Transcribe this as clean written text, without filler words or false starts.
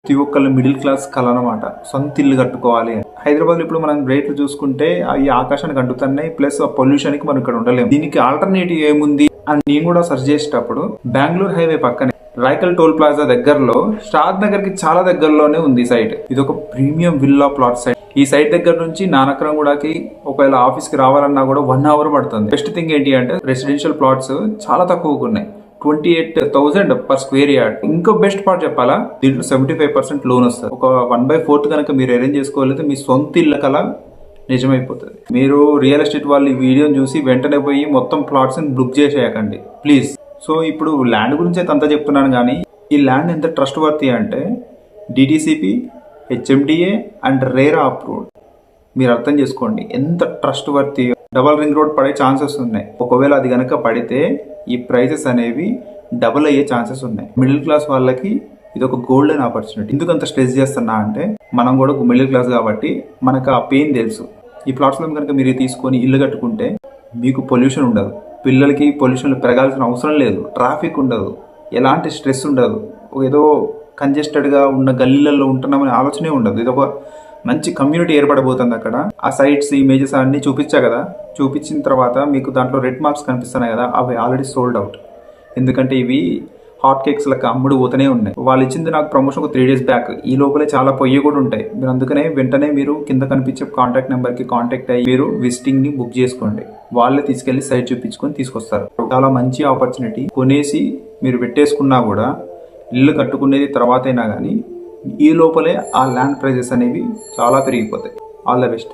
ప్రతి ఒక్కళ్ళు middle class కళ అనమాట, సొంత ఇల్లు కట్టుకోవాలి. హైదరాబాద్ ఇప్పుడు మనం రేట్లు చూసుకుంటే అవి ఆకాశానికి అంటుతున్నాయి, ప్లస్ పొల్యూషన్ కి మనం ఇక్కడ ఉండలేము. దీనికి ఆల్టర్నేటివ్ ఏముంది అని నేను కూడా సెర్చ్ చేసేటప్పుడు బెంగళూరు హైవే పక్కనే రాయకల్ టోల్ ప్లాజా దగ్గరలో షాద్ నగర్ కి చాలా దగ్గరలోనే ఉంది సైట్. ఇది ఒక ప్రీమియం విల్లా ప్లాట్ సైట్. ఈ సైట్ దగ్గర నుంచి నానక్రంగూడకి ఒకవేళ ఆఫీస్ కి రావాలన్నా కూడా 1 అవర్ పడుతుంది. బెస్ట్ థింగ్ ఏంటి అంటే రెసిడెన్షియల్ ప్లాట్స్ చాలా తక్కువగా ఉన్నాయి, 28,000 పర్ స్క్వేర్ యార్డ్. ఇంకో బెస్ట్ పార్ట్ చెప్పాలా, దీంట్లో 75% లోన్ వస్తుంది. ఒక 1/4 కనుక మీరు అరేంజ్ చేసుకోగలిగితే మీ సొంత ఇళ్ళ కల నిజమైపోతుంది. మీరు రియల్ ఎస్టేట్ వాళ్ళు ఈ వీడియోని చూసి వెంటనే పోయి మొత్తం ప్లాట్స్ బుక్ చేసేయకండి ప్లీజ్. సో ఇప్పుడు ల్యాండ్ గురించి అయితే అంతా చెప్తున్నాను, కానీ ఈ ల్యాండ్ ఎంత ట్రస్ట్ వర్తీ అంటే DTCP, HMDA and RERA approved. మీరు అర్థం చేసుకోండి ఎంత trust worthy. Double ring road పడే ఛాన్సెస్ ఉన్నాయి. ఒకవేళ అది కనుక పడితే ఈ ప్రైసెస్ అనేవి డబుల్ అయ్యే ఛాన్సెస్ ఉన్నాయి. మిడిల్ క్లాస్ వాళ్ళకి ఇది ఒక గోల్డెన్ ఆపర్చునిటీ. ఎందుకు అంత స్ట్రెస్ చేస్తున్నా అంటే మనం కూడా మిడిల్ క్లాస్ కాబట్టి మనకు ఆ పెయిన్ తెలుసు. ఈ ప్లాట్స్ లో కనుక మీరు తీసుకొని ఇల్లు కట్టుకుంటే మీకు పొల్యూషన్ ఉండదు, పిల్లలకి పొల్యూషన్ పెరగాల్సిన అవసరం లేదు, ట్రాఫిక్ ఉండదు, ఎలాంటి స్ట్రెస్ ఉండదు, ఏదో కంజెస్టెడ్ గా ఉన్న గల్లీలలో ఉంటున్నామనే ఆలోచనే ఉండదు. ఇది ఒక మంచి కమ్యూనిటీ ఏర్పడబోతుంది అక్కడ. ఆ సైట్స్ ఇమేజెస్ అన్ని చూపించా కదా, చూపించిన తర్వాత మీకు దాంట్లో రెడ్ మార్క్స్ కనిపిస్తున్నాయి కదా, అవి ఆల్రెడీ సోల్డ్ అవుట్. ఎందుకంటే ఇవి హాట్ కేక్స్ లెక్క అమ్ముడు పోతూనే ఉన్నాయి. వాళ్ళు ఇచ్చింది నాకు ప్రమోషన్ ఒక 3 days బ్యాక్. ఈ లోపలే చాలా పొయ్యి కూడా ఉంటాయి. మీరు అందుకనే వెంటనే మీరు కింద కనిపించే కాంటాక్ట్ నెంబర్ కి కాంటాక్ట్ అయ్యి మీరు విజిటింగ్ ని బుక్ చేసుకోండి. వాళ్ళే తీసుకెళ్లి సైట్ చూపించుకొని తీసుకొస్తారు. చాలా మంచి ఆపర్చునిటీ. కొనేసి మీరు పెట్టేసుకున్నా కూడా ఇల్లు కట్టుకునేది తర్వాత అయినా కానీ ఈ లోపలే ఆ ల్యాండ్ ప్రైజెస్ అనేవి చాలా పెరిగిపోతాయి. All the best.